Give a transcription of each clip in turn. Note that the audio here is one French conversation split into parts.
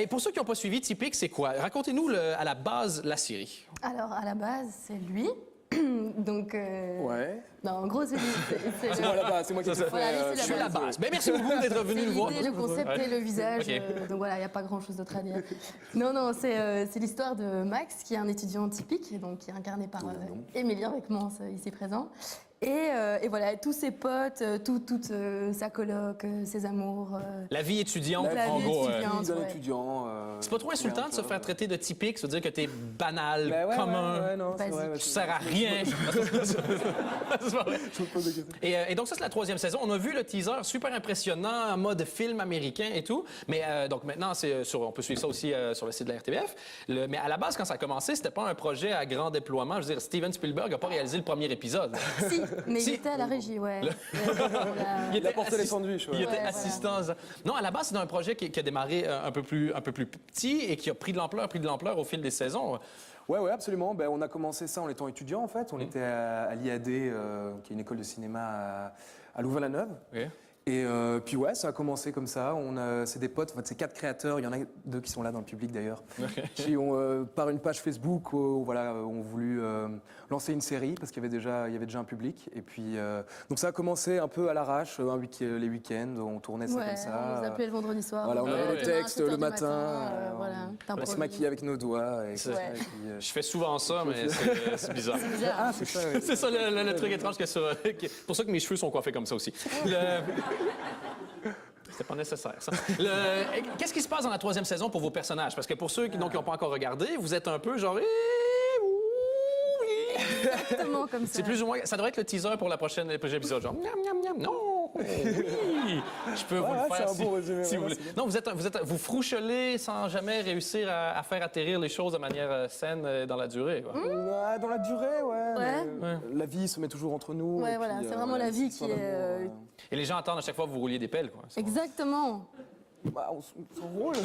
Et pour ceux qui n'ont pas suivi, Typique, c'est quoi? Racontez-nous à la base la série. Alors, à la base, c'est lui. Donc, Ouais. non, en gros, c'est lui. C'est moi là-bas, c'est moi qui ai tout fait. Voilà, lui, c'est Je suis la base. Ben, merci beaucoup d'être venu nous voir. C'est l'idée, le concept et le visage. Ok. Donc voilà, il n'y a pas grand-chose d'autre à dire. Non, c'est l'histoire de Max, qui est un étudiant typique, et donc qui est incarné par Émilien Beckmans, ici présent. Et voilà, tous ses potes, toute sa coloc, ses amours. La vie étudiante, La en vie gros. étudiante. D'un Ouais. étudiant. C'est pas trop insultant de se faire traiter de typique, ça veut dire que t'es banal, Ben ouais, commun, ouais, non, c'est vrai. Basique. tu sers à rien. C'est pas vrai. Je me pose des questions. Et donc ça, c'est la 3e saison. On a vu le teaser super impressionnant, en mode film américain et tout. Mais donc maintenant, on peut suivre ça aussi sur le site de la RTBF. Mais à la base, quand ça a commencé, c'était pas un projet à grand déploiement. Je veux dire, Steven Spielberg n'a pas réalisé le premier épisode. Si, mais Si. il était à la régie, ouais. Il Il a porté les sandwichs, ouais. Il était Ouais, assistant. Non, à la base, c'est un projet qui a démarré un peu plus petit et qui a pris de l'ampleur au fil des saisons. Ouais, absolument. Ben, on a commencé ça en étant étudiant, en fait. On était à l'IAD, qui est une école de cinéma à Louvain-la-Neuve. Ok. Et puis ouais, ça a commencé comme ça. C'est des potes, en fait, c'est 4 créateurs. Il y en a 2 qui sont là dans le public d'ailleurs, qui ont, par une page Facebook, ont voulu lancer une série parce qu'il y avait déjà un public. Et puis donc ça a commencé un peu à l'arrache, les week-ends, on tournait ça Ouais, comme ça. on nous appelait le vendredi soir. Voilà, on Ah avait ouais. les textes À 7 heures le du matin. voilà, On se t'improvises. maquillait avec nos doigts. Et, C'est- et puis, Je fais souvent ça, mais c'est bizarre. Bizarre. Ah, c'est ça, ouais. C'est ça le truc étrange que sur. Pour ça que mes cheveux sont coiffés comme ça aussi. C'était pas nécessaire, ça. Qu'est-ce qui se passe dans la 3e saison pour vos personnages? Parce que pour ceux qui n'ont pas encore regardé, vous êtes un peu genre. Exactement comme ça. C'est plus ou moins. Ça devrait être le teaser pour le prochain épisode. Genre. Miam, miam, miam. Non! Oui! Je peux vous le Ouais, faire. c'est un bon résumé, si vous voilà, voulez. c'est bien. Non, vous frouchelez sans jamais réussir à faire atterrir les choses de manière saine dans la durée. Quoi. Ouais, dans la durée, ouais. Ouais. mais, la vie se met toujours entre nous. Ouais, et voilà, puis, c'est vraiment la vie l'histoire qui est, d'amour, Et les gens attendent à chaque fois que vous rouliez des pelles. Quoi. Exactement. bah, on s'en roule.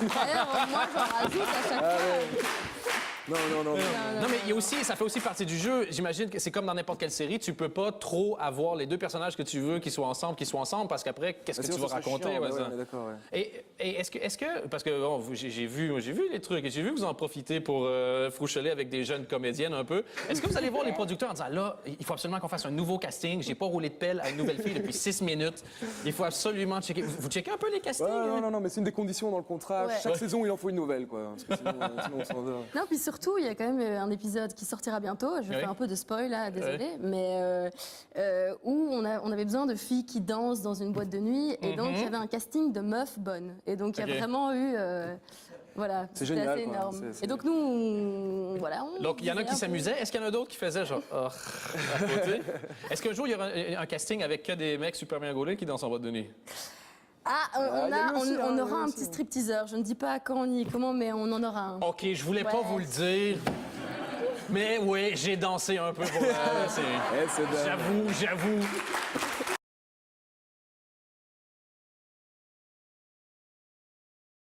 D'ailleurs, moi, j'en rajoute à chaque fois. Non. Non, mais il y a aussi, ça fait aussi partie du jeu. J'imagine que c'est comme dans n'importe quelle série, tu peux pas trop avoir les 2 personnages que tu veux qui soient ensemble, parce qu'après, qu'est-ce que tu Sinon, vas ça serait raconter? chiant, Ouais, ouais, ça. on est d'accord, ouais. Et est-ce que parce que bon, j'ai vu les trucs et j'ai vu que vous en profitez pour froucheler avec des jeunes comédiennes un peu. Est-ce que vous allez voir les producteurs en disant là, il faut absolument qu'on fasse un nouveau casting. J'ai pas roulé de pelle à une nouvelle fille depuis 6 minutes. Il faut absolument checker. Vous checkez un peu les castings? Ouais, non, mais c'est une des conditions dans le contrat. Ouais. Chaque saison, il en faut une nouvelle, quoi. Parce que sinon on s'en va. Non, puis surtout, il y a quand même un épisode qui sortira bientôt. Je vais Oui. faire un peu de spoil, là, désolé. Mais où on avait besoin de filles qui dansent dans une boîte de nuit. Et donc, il y avait un casting de meufs bonnes. Et donc, il y a Ok. vraiment eu... voilà, C'est c'était génial, assez quoi. énorme. C'est- Et donc, nous, voilà... on Donc, il y en a qui disait un peu- s'amusaient. Est-ce qu'il y en a d'autres qui faisaient genre, oh, à côté? Est-ce qu'un jour, il y aura un casting avec que des mecs super bien gaulés qui dansent en boîte de nuit? Ah, il y a eu aussi, on il y a aura eu un aussi. petit stripteaseur. Je ne dis pas quand ni comment, mais on en aura un. OK, je voulais pas Ouais. vous le dire. Mais oui, j'ai dansé un peu pour la série. Eh, c'est dingue. J'avoue.